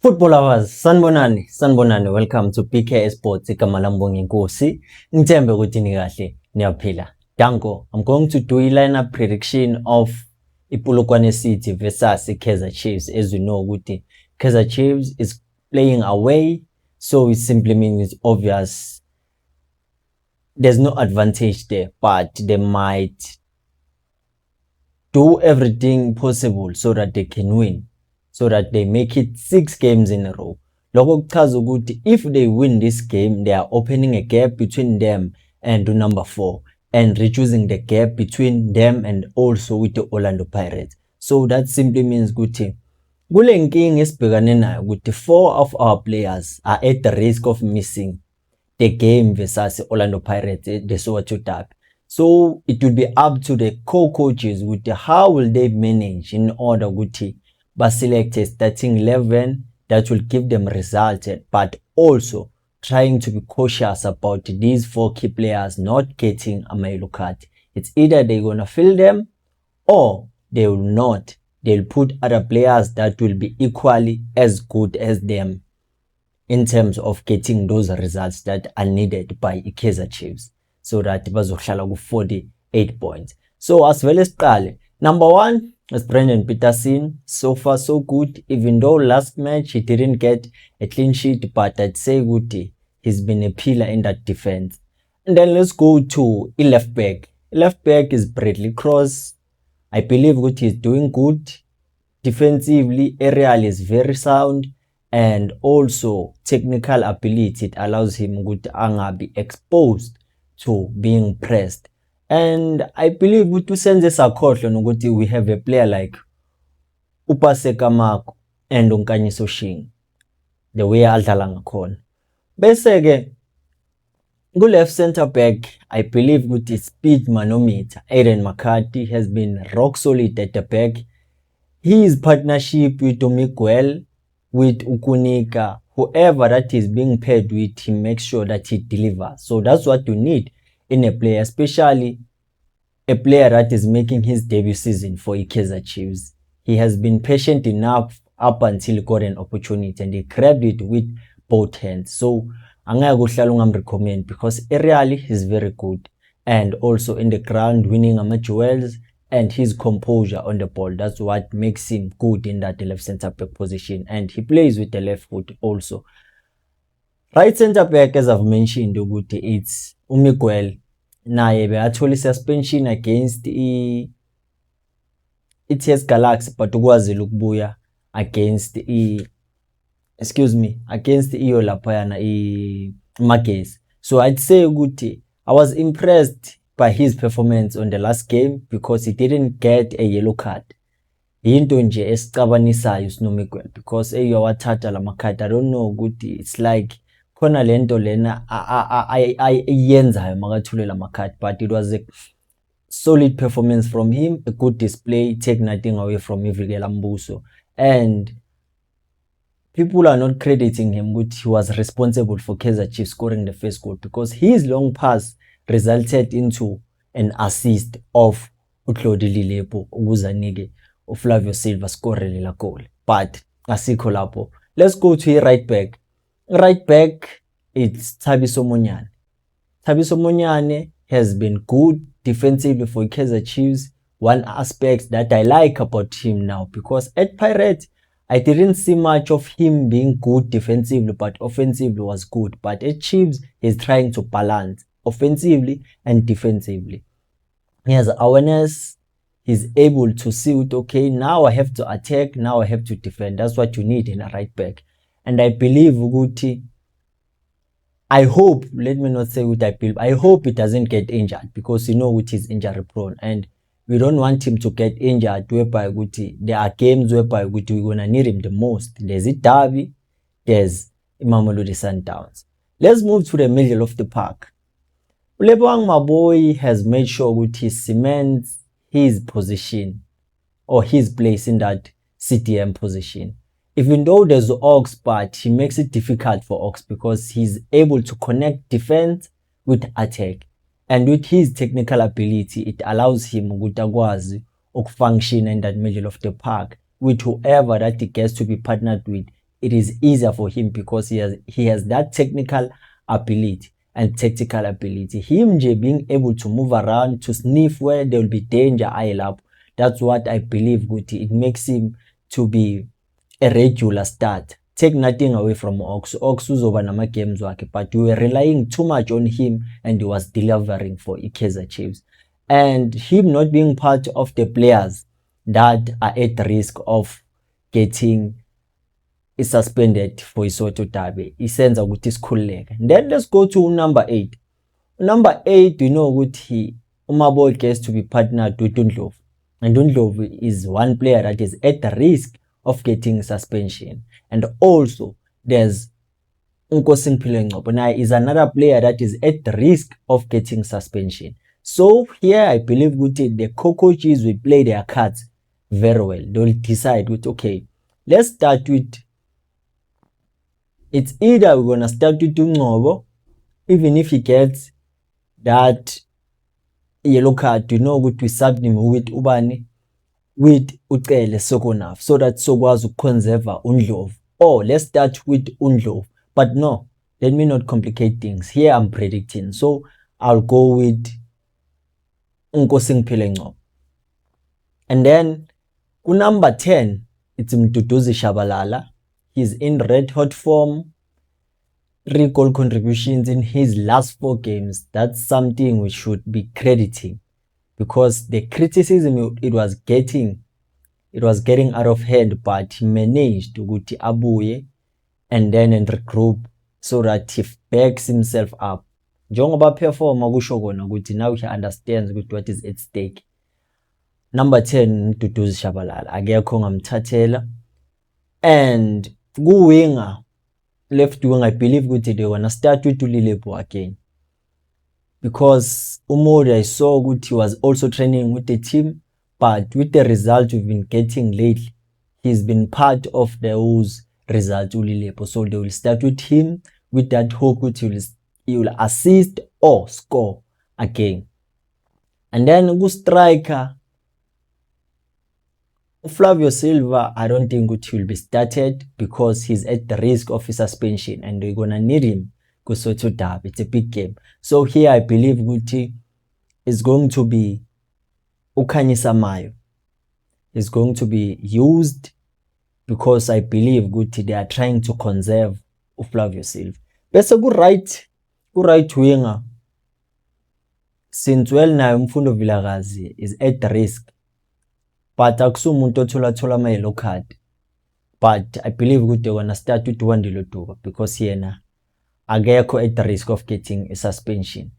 Football lovers, sanibonani, welcome to PK Sports. Igama lami Nkosi. Ngithembe ukuthi nikahle, niyaphila. Danko, I'm going to do a lineup prediction of iPolokwane City versus Kaizer Chiefs. As you know, ukuthi Kaizer Chiefs is playing away, so it simply means it's obvious there's no advantage there, but they might do everything possible so that they can win. So that they make it 6 games in a row. Lokho kuchaza ukuthi if they win this game, they are opening a gap between them and number 4 and reducing the gap between them and also with the Orlando Pirates. So that simply means ukuthi kule nkinga esibhekane nayo ukuthi 4 of our players are at the risk of missing the game versus Orlando Pirates, the Soweto Derby. So it will be up to the co-coaches with how will they manage in order ukuthi select a starting 11 that will give them results, but also trying to be cautious about these 4 key players not getting a yellow card. It's either they're gonna fill them or they will not. They'll put other players that will be equally as good as them in terms of getting those results that are needed by Kaizer Chiefs, so that bazohlala ku 48 points. So as well as qale, number 1 is Brendan Peterson. So far so good, even though last match he didn't get a clean sheet, but I'd say good, he's been a pillar in that defense. And then let's go to a left back. Left back is Bradley Cross. I believe good, he's doing good defensively. Aerial is very sound, and also technical ability, it allows him good to be exposed to being pressed. And I believe with Usenze Sakhohlo nokuthi we have a player like Upaseka Mako and Unkanyiso Shing, the way adlala ngakhona. Bese ke ku left center back, I believe ukuthi speed manometer Aiden McCarthy has been rock solid at the back. His partnership with Miguel, with Ukunika, whoever that is being paired with, he makes sure that he delivers. So that's what you need in a player, especially a player that is making his debut season for Kaizer Chiefs. He has been patient enough up until he got an opportunity and he grabbed it with both hands. So angeke uhlala ungamrecommend because aerially he's very good, and also in the ground winning duels, and his composure on the ball, that's what makes him good in that left center back position, and he plays with the left foot also. Right center back, as I've mentioned, it's Miguel. Naye beathole suspension against iTS Galaxy, but ukwazile ukubuya against against iyo laphayana iMagesi. So I'd say ukuthi I was impressed by his performance on the last game because he didn't get a yellow card. Into nje esicabanisayo sinomiguel because eyowathatha lamakhadi. I don't know ukuthi it's like khona lento lena ayenzayo makathule lamakhadi, but it was a solid performance from him, a good display, take nothing away from Ivikela Mbuso, and people are not crediting him good. He was responsible for Kaizer Chiefs scoring the first goal because his long pass resulted into an assist of uKlodi Lilepo ukuzanike uFlavio Silva scorele la goal, but asikho lapho. Let's go to a right back. Right back, it's Thabiso Monyane. Thabiso Monyane has been good defensively for Kaizer Chiefs. One aspect that I like about him now, because at Pirates, I didn't see much of him being good defensively, but offensively was good. But at Chiefs, he's trying to balance offensively and defensively. He has awareness. He's able to see it, okay, now I have to attack, now I have to defend. That's what you need in a right back. And I believe Uguti, I hope, let me not say what I believe, I hope he doesn't get injured, because you know which is injury prone, and we don't want him to get injured whereby Uguti, there are games whereby Uguti, we're gonna need him the most. There's it Derby, there's Mamelodi Sundowns. Let's move to the middle of the park. Lebohang Maboe has made sure Uguti he cements his position or his place in that CDM position. Even though there's Ox, but he makes it difficult for Ox because he's able to connect defense with attack. And with his technical ability, it allows him to function in that middle of the park with whoever that he gets to be partnered with it is easier for him because he has that technical ability and tactical ability. Him being able to move around, to sniff where there will be danger, that's what I believe it makes him to be a regular start. Take nothing away from Ox. Ox uzoba nama games wakhe, but we were relying too much on him and he was delivering for Kaizer Chiefs. And him not being part of the players that are at risk of getting suspended for iSoweto Derby, isenza ukuthi isikhululeke. Then let's go to number 8. Number 8, we know ukuthi uMabol gets to be partnered with Ndlovu. And Ndlovu is one player that is at the risk of getting suspension. And also there's Nkosingphile Ngcobo. Now is another player that is at the risk of getting suspension. So here I believe the coaches will play their cards very well. They'll decide okay, let's start with, it's either we're gonna start with Ngcobo, even if he gets that yellow card, we sub him with Ubani, with Ucele Sokonaf, so that Sokwazi conserve Ndlovu. Or let's start with Ndlovu. But no, let me not complicate things. Here I'm predicting. So I'll go with Nkosingphile Ngcobo. And then number 10, it's Mduduzi Shabalala. He's in red hot form. 3 goal contributions in his last 4 games. That's something we should be crediting, because the criticism it was getting out of hand, but he managed to go to abuye and regroup so that he backs himself up. Njengoba performa kusho kona ukuthi now he understands what is at stake. Number 10, Mduduzi Shabalala, akekho ngamthathela. And ku-winger, left wing, I believe they wanna start with Ulilepo again, because Umori, I saw he was also training with the team, but with the result we've been getting lately, he's been part of those results, Ulilepo. So they will start with him with that hope he will assist or score again. And then go striker, Flavio Silva, I don't think he will be started because he's at the risk of his suspension and we're gonna need him because Soweto Derby, it's a big game. So here I believe is going to be Ukhanyisa Mayo. Is going to be used because I believe they are trying to conserve Flavio Silva. Bese ku right winger, since well now Mfundo Vilakazi is at the risk, but akusumuntu othola ama yellow card. But I believe they're gonna start with Wandile Duba because yena akekho at the risk of getting a suspension.